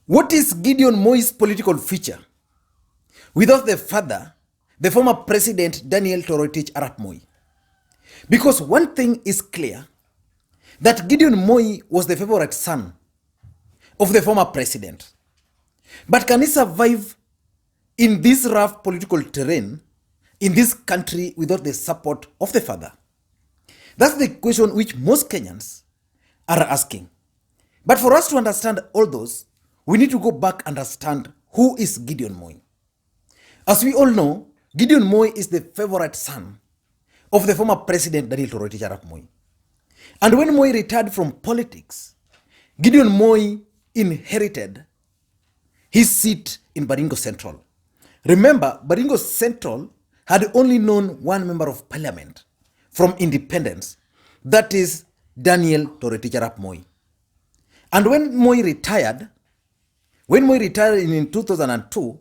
What is Gideon Moi's political future without the father, the former president Daniel Toroitich Arap Moi? Because one thing is clear, that Gideon Moi was the favorite son of the former president. But can he survive in this rough political terrain in this country without the support of the father? That's the question which most Kenyans are asking. But for us to understand all those, we need to go back and understand who is Gideon Moi. As we all know, Gideon Moi is the favorite son of the former president Daniel Toroitich Arap Moi. And when Moi retired from politics, Gideon Moi inherited his seat in Baringo Central. Remember, Baringo Central had only known one member of parliament from independence, that is Daniel Toroitich Arap Moi. And when Moi retired in 2002,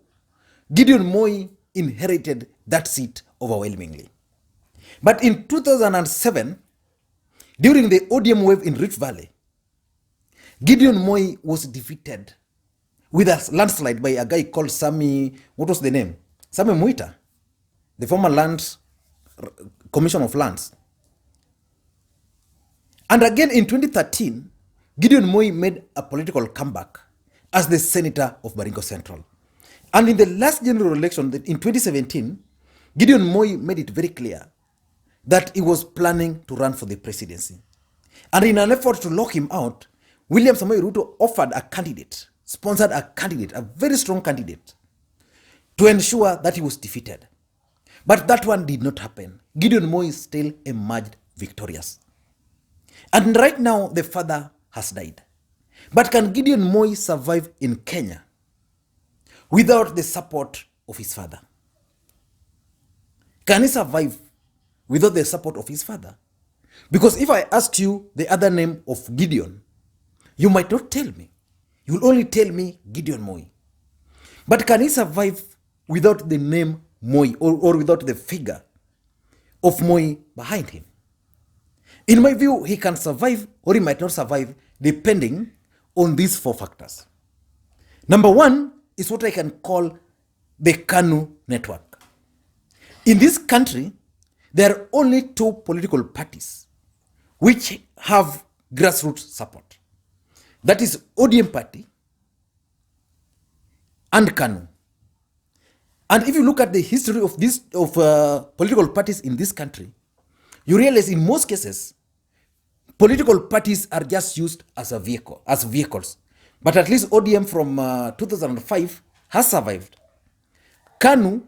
Gideon Moi inherited that seat overwhelmingly. But in 2007, during the ODM wave in Rift Valley, Gideon Moi was defeated with a landslide by a guy called Sami, what was the name? Sami Muita, the former land commission of lands. And again in 2013, Gideon Moi made a political comeback as the senator of Baringo Central. And in the last general election in 2017, Gideon Moi made it very clear that he was planning to run for the presidency. And in an effort to lock him out, William Samoei Ruto offered a candidate, sponsored a candidate, a very strong candidate, to ensure that he was defeated. But that one did not happen. Gideon Moi still emerged victorious. And right now, the father has died. But can Gideon Moi survive in Kenya without the support of his father? Can he survive without the support of his father? Because if I ask you the other name of Gideon, you might not tell me. You will only tell me Gideon Moi. But can he survive without the name Moi or without the figure of Moi behind him? In my view, he can survive or he might not survive depending on these four factors. Number one is what I can call the KANU network. In this country, there are only two political parties which have grassroots support. That is ODM party and KANU. And if you look at the history of political parties in this country, you realize in most cases, political parties are just used as vehicles. But at least ODM from 2005 has survived. KANU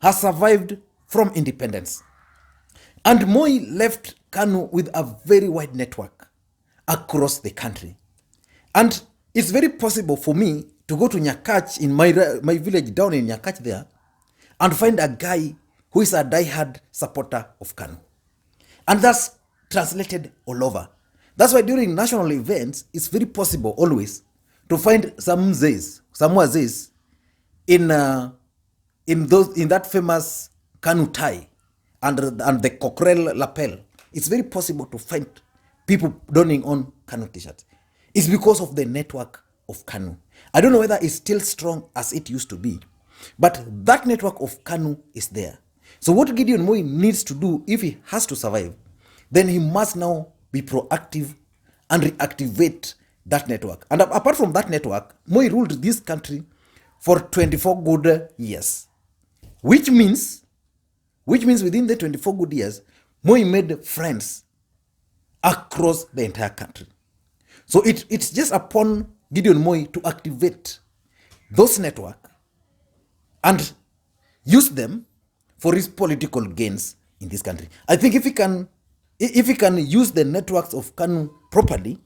has survived from independence. And Moi left KANU with a very wide network across the country. And it's very possible for me to go to Nyakach in my village down in Nyakach there and find a guy who is a diehard supporter of KANU. And that's translated all over. That's why during national events, it's very possible always to find some Wazis in that famous KANU tie and the cockerel lapel. It's very possible to find people donning on KANU t-shirts. It's because of the network of KANU. I don't know whether it's still strong as it used to be, but that network of KANU is there. So what Gideon Moi needs to do if he has to survive, then he must now be proactive and reactivate that network. And apart from that network, Moi ruled this country for 24 good years. Which means within the 24 good years, Moi made friends across the entire country. So it's just upon Gideon Moi to activate those networks and use them for his political gains in this country. I think if he can use the networks of KANU properly,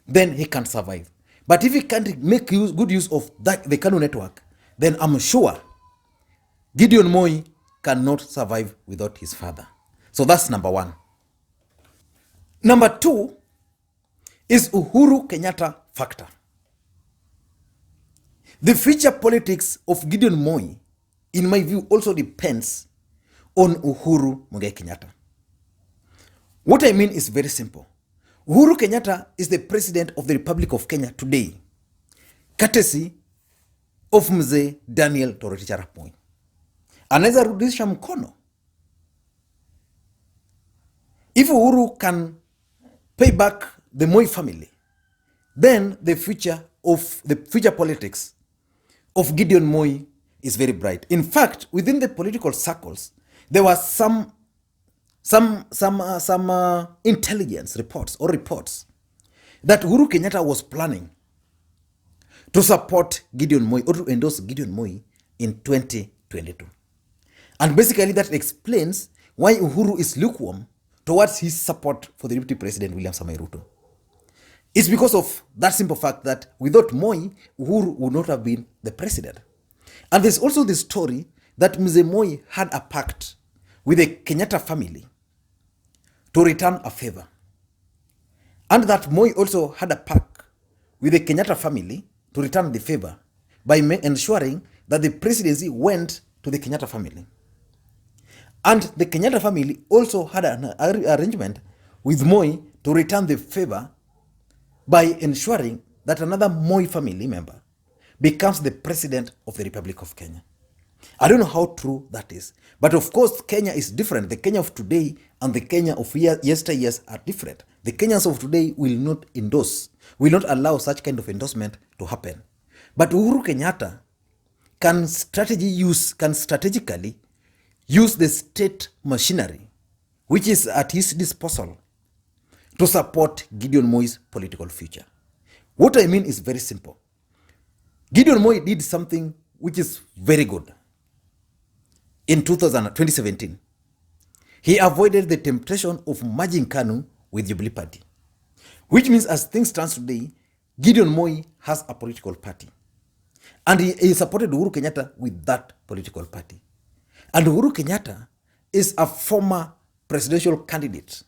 then he can survive. But if he can't make good use of the KANU network, then I'm sure Gideon Moi cannot survive without his father. So that's number one. Number two is Uhuru Kenyatta factor. The future politics of Gideon Moi, in my view, also depends on Uhuru Muigai Kenyatta. What I mean is very simple. Uhuru Kenyatta is the president of the Republic of Kenya today. courtesy of Mzee Daniel Toroitich arap Moi. Anaweza rudisha mkono. If Uhuru can pay back the Moi family, then the future politics of Gideon Moi is very bright. In fact, within the political circles, there was some intelligence reports that Uhuru Kenyatta was planning to support Gideon Moi or to endorse Gideon Moi in 2022. And basically that explains why Uhuru is lukewarm towards his support for the Deputy President William Samoei Ruto. It's because of that simple fact that without Moi, Uhuru would not have been the president. And there's also the story that Mzee Moi had a pact with the Kenyatta family to return a favor. And that Moi also had a pact with the Kenyatta family to return the favor by ensuring that the presidency went to the Kenyatta family. And the Kenyatta family also had an arrangement with Moi to return the favor by ensuring that another Moi family member becomes the president of the Republic of Kenya. I don't know how true that is. But of course, Kenya is different. The Kenya of today and the Kenya of yesteryears are different. The Kenyans of today will not allow such kind of endorsement to happen. But Uhuru Kenyatta can strategically use the state machinery, which is at his disposal, to support Gideon Moi's political future. What I mean is very simple. Gideon Moi did something which is very good. In 2017, he avoided the temptation of merging KANU with Jubilee Party, which means as things stand today, Gideon Moi has a political party. And he supported Uhuru Kenyatta with that political party. And Uhuru Kenyatta is a former presidential candidate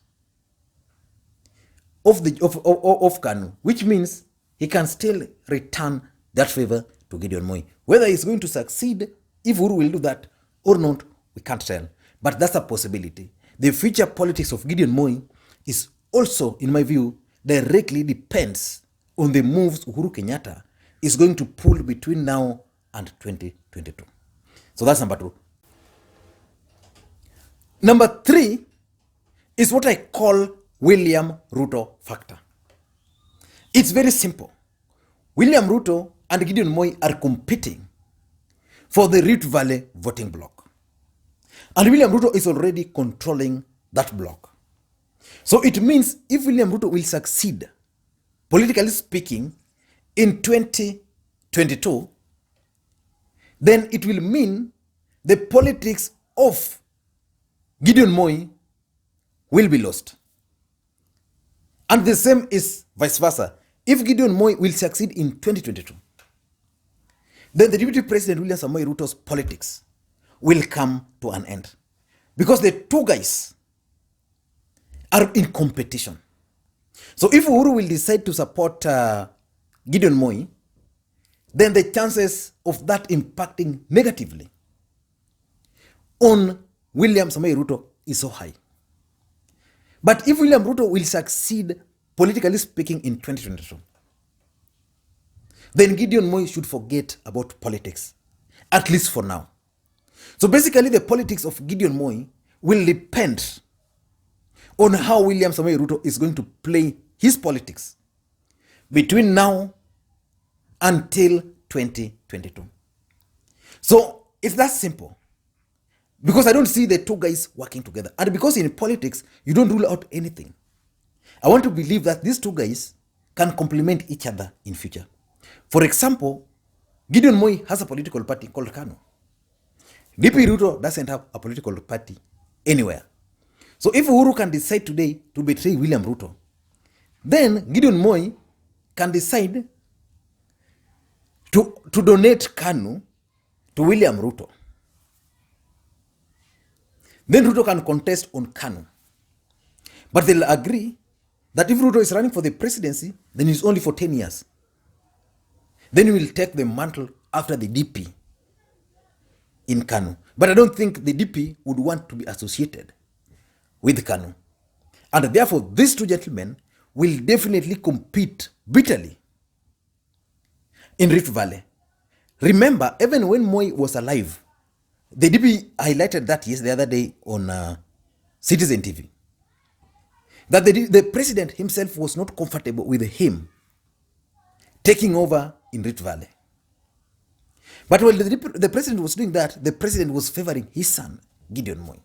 of KANU, which means he can still return that favor to Gideon Moi. Whether he's going to succeed, if Uhuru will do that or not, we can't tell. But that's a possibility. The future politics of Gideon Moi is also, in my view, directly depends on the moves Uhuru Kenyatta is going to pull between now and 2022. So that's number 2. Number 3 is what I call William Ruto factor. It's very simple. William Ruto and Gideon Moi are competing for the Rift Valley voting bloc. And William Ruto is already controlling that bloc. So it means if William Ruto will succeed, politically speaking, in 2022, then it will mean the politics of Gideon Moi will be lost. And the same is vice versa. If Gideon Moi will succeed in 2022, then the Deputy President William Samoei Ruto's politics will come to an end. Because the two guys are in competition. So if Uhuru will decide to support Gideon Moi, then the chances of that impacting negatively on William Samoei Ruto is so high. But if William Ruto will succeed, politically speaking, in 2022, then Gideon Moi should forget about politics, at least for now. So basically, the politics of Gideon Moi will depend on how William Samoei Ruto is going to play his politics between now until 2022. So it's that simple. Because I don't see the two guys working together. And because in politics, you don't rule out anything. I want to believe that these two guys can complement each other in future. For example, Gideon Moi has a political party called KANO. DP Ruto doesn't have a political party anywhere. So if Uhuru can decide today to betray William Ruto, then Gideon Moi can decide to donate KANU to William Ruto. Then Ruto can contest on KANU. But they'll agree that if Ruto is running for the presidency, then it's only for 10 years. Then he will take the mantle after the DP in KANU. But I don't think the DP would want to be associated with KANU. And therefore, these two gentlemen will definitely compete bitterly in Rift Valley. Remember, even when Moi was alive, the DP highlighted that the other day on Citizen TV, that the president himself was not comfortable with him taking over in Rift Valley. But while the president was doing that, the president was favoring his son, Gideon Moi.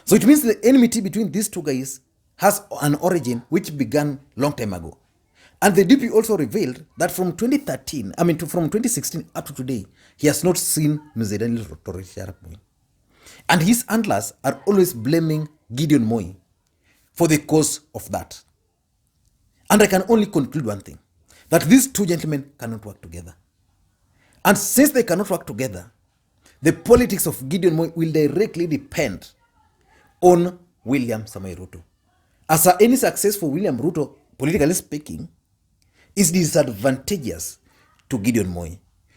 So it means the enmity between these two guys has an origin which began long time ago. And the DP also revealed that from 2016 up to today, he has not seen Mzee Arap Moi. And his handlers are always blaming Gideon Moi for the cause of that. And I can only conclude one thing, that these two gentlemen cannot work together. And since they cannot work together, the politics of Gideon Moi will directly depend on William Samoei Ruto. As any success for William Ruto, politically speaking, is disadvantageous to Gideon Moi.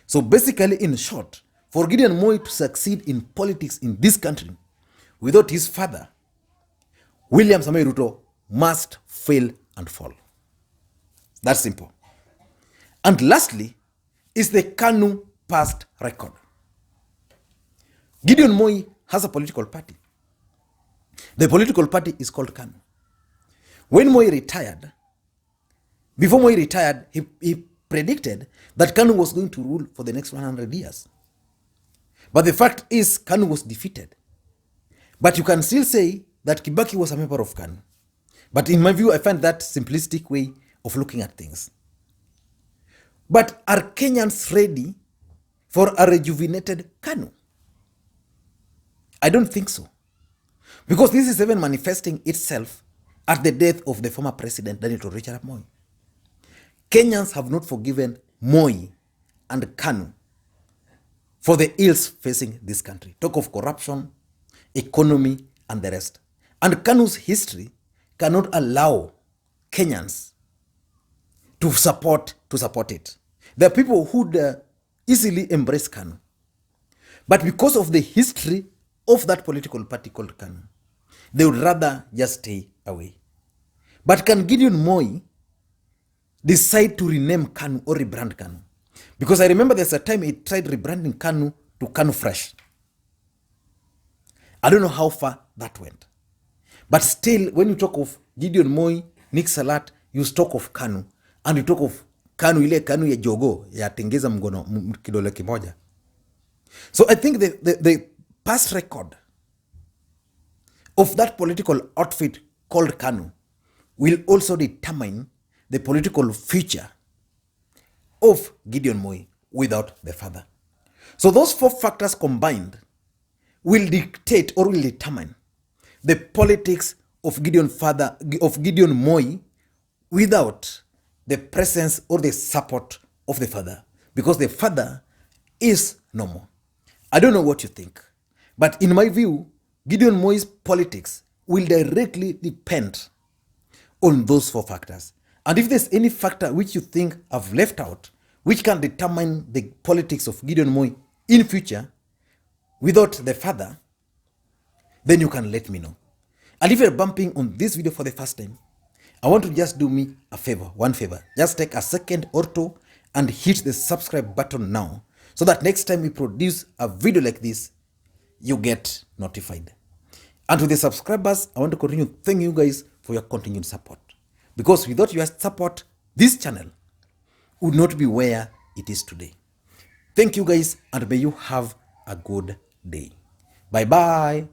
So basically, in short, for Gideon Moi to succeed in politics in this country without his father, William Samoei Ruto must fail and fall. That's simple. And lastly, is the KANU past record. Gideon Moi has a political party. The political party is called KANU. When Moi retired, before Moi retired, he predicted that KANU was going to rule for the next 100 years. But the fact is, KANU was defeated. But you can still say that Kibaki was a member of KANU. But in my view, I find that simplistic way of looking at things. But are Kenyans ready for a rejuvenated KANU? I don't think so. Because this is even manifesting itself at the death of the former president, Daniel Arap Moi. Kenyans have not forgiven Moi and KANU for the ills facing this country. Talk of corruption, economy, and the rest. And KANU's history cannot allow Kenyans to support it. There are people who would easily embrace KANU. But because of the history of that political party called KANU, they would rather just stay away. But can Gideon Moi decide to rename KANU or rebrand KANU? Because I remember there's a time he tried rebranding KANU to KANU Fresh. I don't know how far that went. But still, when you talk of Gideon Moi, Nick Salat, you talk of KANU. And you talk of KANU, ile KANU ya jogo, ya tengeza mgono kidole kimoja. So I think the past record of that political outfit called KANU will also determine the political future of Gideon Moi without the father. So those four factors combined will dictate or will determine the politics of Gideon Moi without the presence or the support of the father. Because the father is no more. I don't know what you think. But in my view, Gideon Moi's politics will directly depend on those four factors. And if there's any factor which you think I've left out, which can determine the politics of Gideon Moi in future without the father, then you can let me know. And if you're bumping on this video for the first time, I want to just do me a favor, one favor. Just take a second or two and hit the subscribe button now, so that next time we produce a video like this, you get notified. And to the subscribers, I want to continue thanking you guys for your continued support. Because without your support, this channel would not be where it is today. Thank you guys, and may you have a good day. Bye-bye.